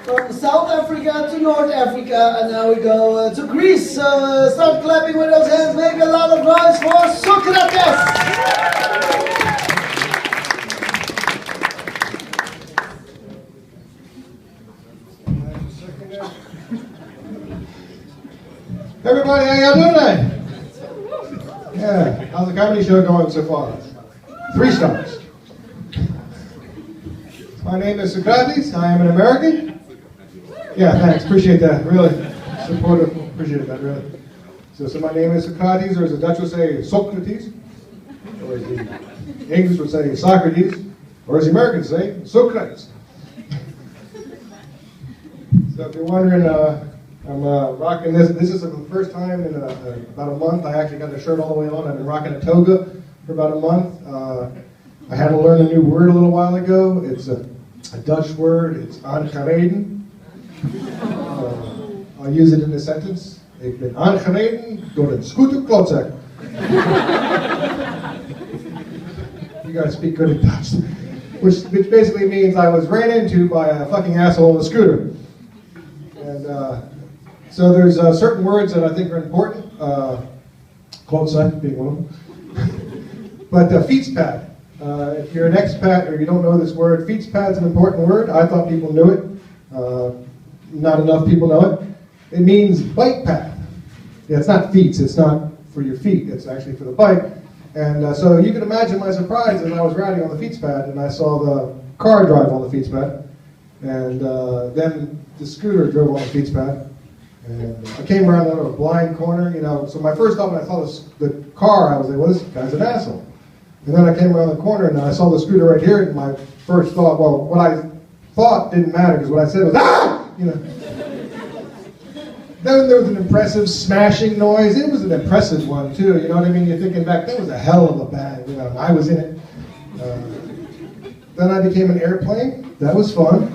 from South Africa to North Africa, and now we go to Greece. So start clapping with those hands, make a lot of noise for Socrates! Everybody, how y'all doing tonight? Yeah, how's the comedy show going so far? 3 stars. My name is Socrates. I am an American. Yeah, thanks. Appreciate that. Really supportive. Appreciate that. Really. So my name is Socrates, or as the Dutch would say, Socrates, or as the English would say, Socrates, or as the Americans say, Socrates. So if you're wondering, I'm rocking this. This is the first time in about a month. I actually got the shirt all the way on. I've been rocking a toga for about a month. I had to learn a new word a little while ago. It's a Dutch word. It's aangereden. I'll use it in a sentence. Ik ben aangereden door een scooterklootzak. You guys speak good in Dutch. Which basically means I was ran into by a fucking asshole on a scooter. And so there's certain words that I think are important. Klootzak being one of them. But fietspad. If you're an expat or you don't know this word, fietspad's an important word. I thought people knew it. Not enough people know it. It means bike path. Yeah, it's not feet. It's not for your feet. It's actually for the bike. And so you can imagine my surprise as I was riding on the fietspad and I saw the car drive on the fietspad. And then the scooter drove on the fietspad. And I came around a blind corner, you know. So my first thought when I saw the car, I was like, well, this guy's an asshole. And then I came around the corner and I saw the scooter right here. And my first thought, well, what I thought didn't matter because what I said was, ah! You know. Then there was an impressive smashing noise. It was an impressive one too. You know what I mean? You're thinking back, that was a hell of a bang. You know, and I was in it. Then I became an airplane. That was fun.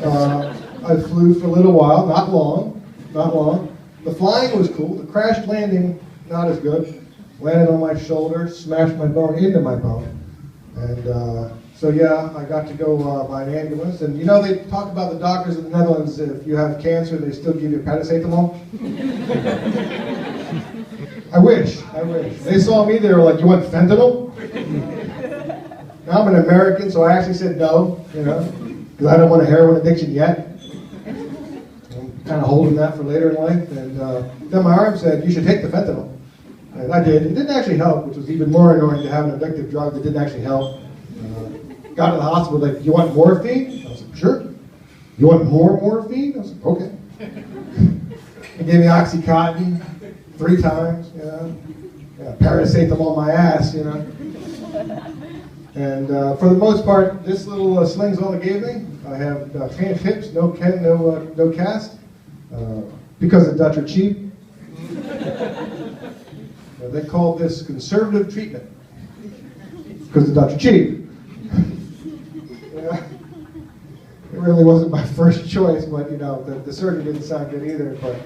I flew for a little while, not long. The flying was cool. The crash landing, not as good. Landed on my shoulder, smashed my bone into my bone. And so yeah, I got to go by an ambulance. And you know, they talk about the doctors in the Netherlands, if you have cancer, they still give you paracetamol. I wish. They saw me, they were like, you want fentanyl? Now I'm an American, so I actually said no, you know, because I don't want a heroin addiction yet. I'm kind of holding that for later in life. And then my arm said, you should take the fentanyl. And I did. It didn't actually help, which was even more annoying to have an addictive drug that didn't actually help. Got to the hospital, like, you want morphine? I was like, sure. You want more morphine? I was like, okay. They gave me Oxycontin 3 times, you know. Yeah, paracetamol my ass, you know. And for the most part, this little sling's all they gave me. I have faint hips, no cast, because the Dutch are cheap. They called this conservative treatment because the Dutch are cheap. Yeah. It really wasn't my first choice, but you know the surgery didn't sound good either. But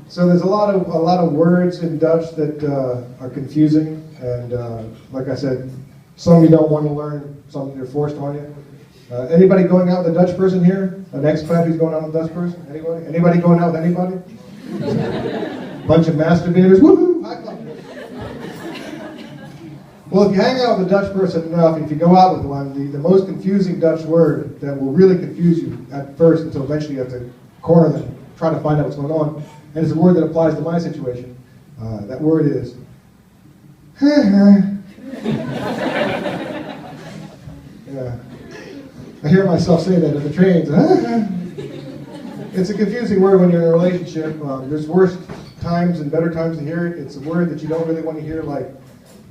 so there's a lot of words in Dutch that are confusing, and like I said, some you don't want to learn, some you're forced on you. Anybody going out with a Dutch person here? An expat who's going out with a Dutch person? Anybody? Anybody going out with anybody? Bunch of masturbators. Woohoo! High five. Well, if you hang out with a Dutch person enough, if you go out with one, the most confusing Dutch word that will really confuse you at first until eventually you have to corner them, try to find out what's going on, and it's a word that applies to my situation. That word is yeah. I hear myself say that in the trains. It's a confusing word when you're in a relationship. There's worse times and better times to hear it. It's a word that you don't really want to hear, like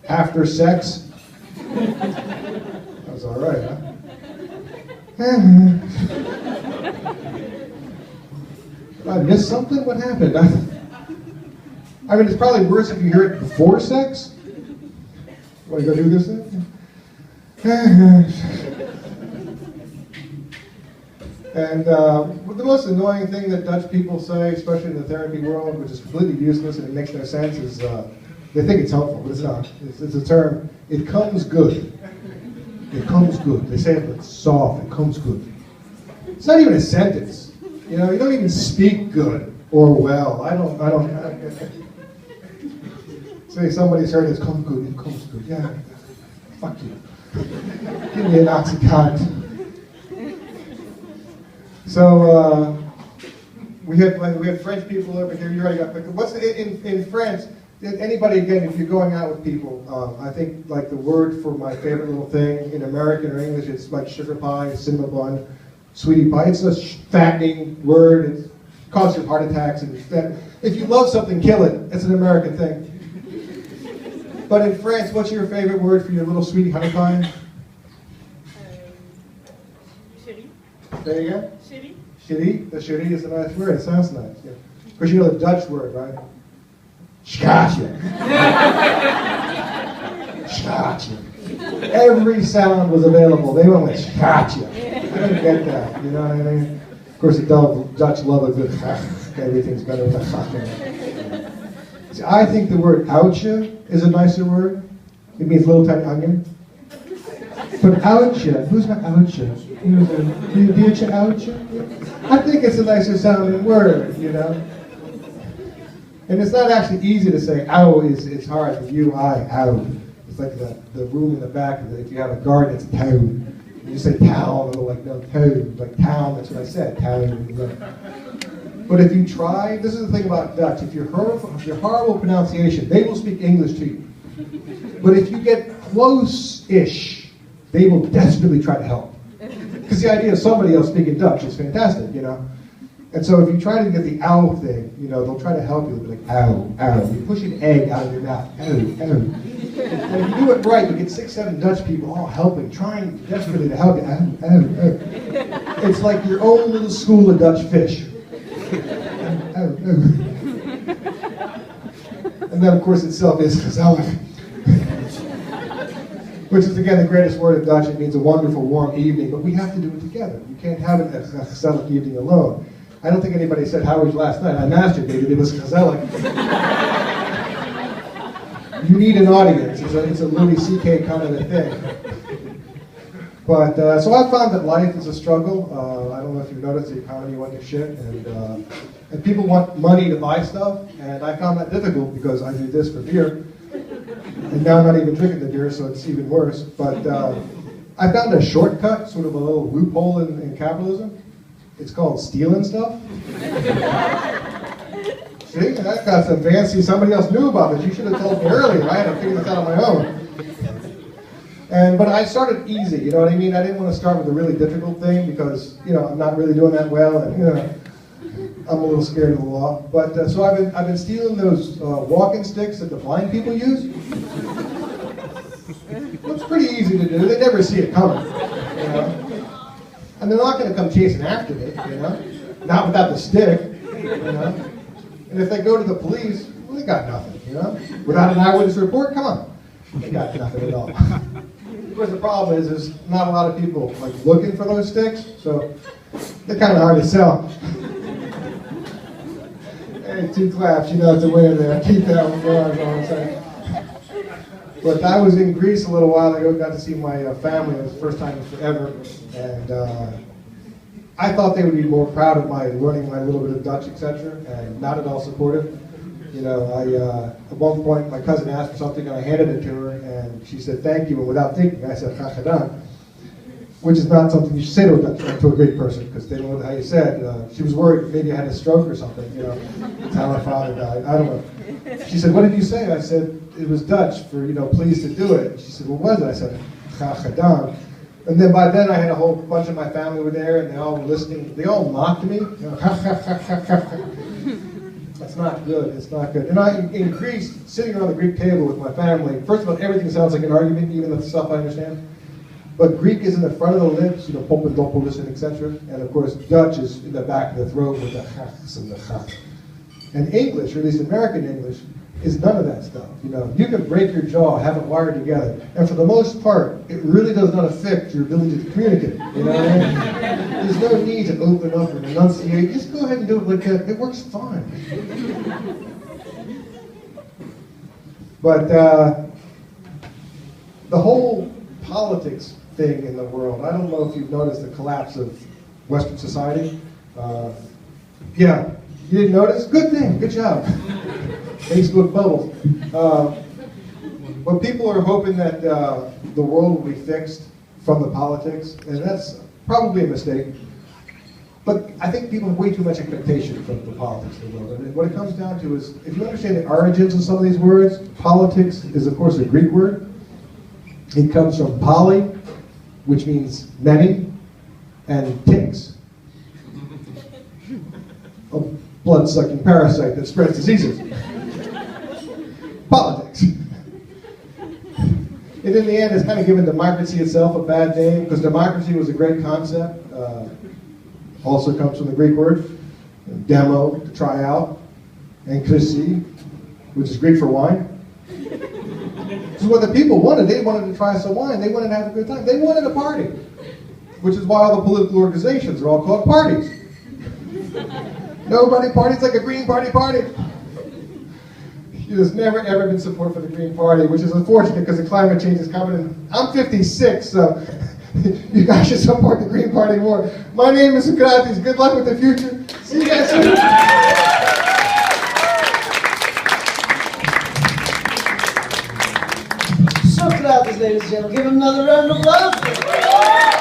after sex. That was all right, huh? Did I miss something? What happened? I mean, it's probably worse if you hear it before sex. Want to go do this thing? And the most annoying thing that Dutch people say, especially in the therapy world, which is completely useless and it makes no sense, is they think it's helpful, but it's not. It's a term, it comes good. It comes good. They say it, but it's soft, it comes good. It's not even a sentence. You know, you don't even speak good or well. I don't. Say somebody's heard this, come good, it comes good. Yeah, fuck you. Give me an Oxycontin. So we had French people over here. You already got what's in France? Anybody again? If you're going out with people, I think like the word for my favorite little thing in American or English, it's like sugar pie, cinnamon bun, sweetie pie. It's a fattening word. It causes you heart attacks. And if you love something, kill it. It's an American thing. But in France, what's your favorite word for your little sweetie honey pie? Chérie. Say it again. Chérie. Chérie. The chérie is a nice word. It sounds nice. Yeah. Of course, you know the Dutch word, right? Schatje. Schatje. Every sound was available. They went with schatje. I don't get that. You know what I mean? Of course, the Dutch love a good everything's better with a chach. See, I think the word oudje is a nicer word. It means little tiny onion. But oudje, who's my oudje? Do you oudje? I think it's a nicer sounding word, you know. And it's not actually easy to say. Ow it's hard. The U-I, ow. It's like the room in the back. If you have a garden, it's town. You say town, and they're like, no, town. Like town, that's what I said, town. But if you try, this is the thing about Dutch, if you're horrible pronunciation, they will speak English to you. But if you get close-ish, they will desperately try to help. Because the idea of somebody else speaking Dutch is fantastic, you know. And so if you try to get the ow thing, you know, they'll try to help you. They'll be like, ow, ow. You push an egg out of your mouth, ow, ow. And if you do it right, you get 6, 7 Dutch people all helping, trying desperately to help you, ow, ow, ow. It's like your own little school of Dutch fish. And then, of course, itself is gezellig. Which is, again, the greatest word in Dutch. It means a wonderful, warm evening. But we have to do it together. You can't have a gezellig evening alone. I don't think anybody said, how was last night? I masturbated. It was gezellig. You need an audience. It's a Louis C.K. kind of a thing. But, so I found that life is a struggle. I don't know if you've noticed the economy went to shit, and people want money to buy stuff, and I found that difficult because I do this for beer, and now I'm not even drinking the beer, so it's even worse. But I found a shortcut, sort of a little loophole in capitalism. It's called stealing stuff. See, that got some fancy, somebody else knew about this. You should have told me earlier. I had to figure this out on my own. But I started easy, you know what I mean? I didn't want to start with a really difficult thing because, you know, I'm not really doing that well, and, you know, I'm a little scared of the law. But so I've been stealing those walking sticks that the blind people use. It's pretty easy to do. They never see it coming, you know? And they're not going to come chasing after me, you know? Not without the stick, you know? And if they go to the police, well, they got nothing, you know? Without an eyewitness report, come on. They got nothing at all. Of course, the problem is there's not a lot of people like looking for those sticks, so they're kind of hard to sell. Hey, 2 claps, you know it's a winner there. Keep that one going, you know what I'm saying? But I was in Greece a little while ago, got to see my family. It was the first time in forever, and I thought they would be more proud of my learning my little bit of Dutch, etc., and not at all supportive. You know, at one point, my cousin asked for something, and I handed it to her, and she said, thank you, and without thinking, I said, graag gedaan, which is not something you should say to a Greek person, because they don't know how you said. She was worried maybe I had a stroke or something, you know. That's how my father died. I don't know. She said, what did you say? I said, it was Dutch for, you know, pleased to do it. She said, what was it? I said, graag gedaan. And then by then, I had a whole bunch of my family were there, and they all were listening. They all mocked me. You know, That's not good. It's not good. And in Greece, sitting around the Greek table with my family, first of all, everything sounds like an argument, even the stuff I understand. But Greek is in the front of the lips, you know, Popendopoulos and etc. And of course, Dutch is in the back of the throat with the chachs and the chach. And English, or at least American English, is none of that stuff. You know, you can break your jaw, have it wired together, and for the most part, it really does not affect your ability to communicate. You know what I mean? There's no need to open up and enunciate. Just go ahead and do it like that. It works fine. But the whole politics thing in the world, I don't know if you've noticed the collapse of Western society. Yeah, you didn't notice? Good thing, good job. Facebook bubbles. Well, people are hoping that the world will be fixed from the politics, and that's probably a mistake. But I think people have way too much expectation from the politics of the world. And what it comes down to is, if you understand the origins of some of these words, politics is, of course, a Greek word. It comes from poly, which means many, and ticks, a blood-sucking parasite that spreads diseases. Politics. And in the end, it's kind of given democracy itself a bad name, because democracy was a great concept. Also comes from the Greek word, demo, to try out, and krisi, which is Greek for wine. This is what the people wanted. They wanted to try some wine. They wanted to have a good time. They wanted a party, which is why all the political organizations are all called parties. Nobody parties like a Green Party. There's never ever been support for the Green Party, which is unfortunate because the climate change is coming. And I'm 56, so you guys should support the Green Party more. My name is Socrates. Good luck with the future. See you guys soon. Socrates, ladies and gentlemen. Give him another round of applause.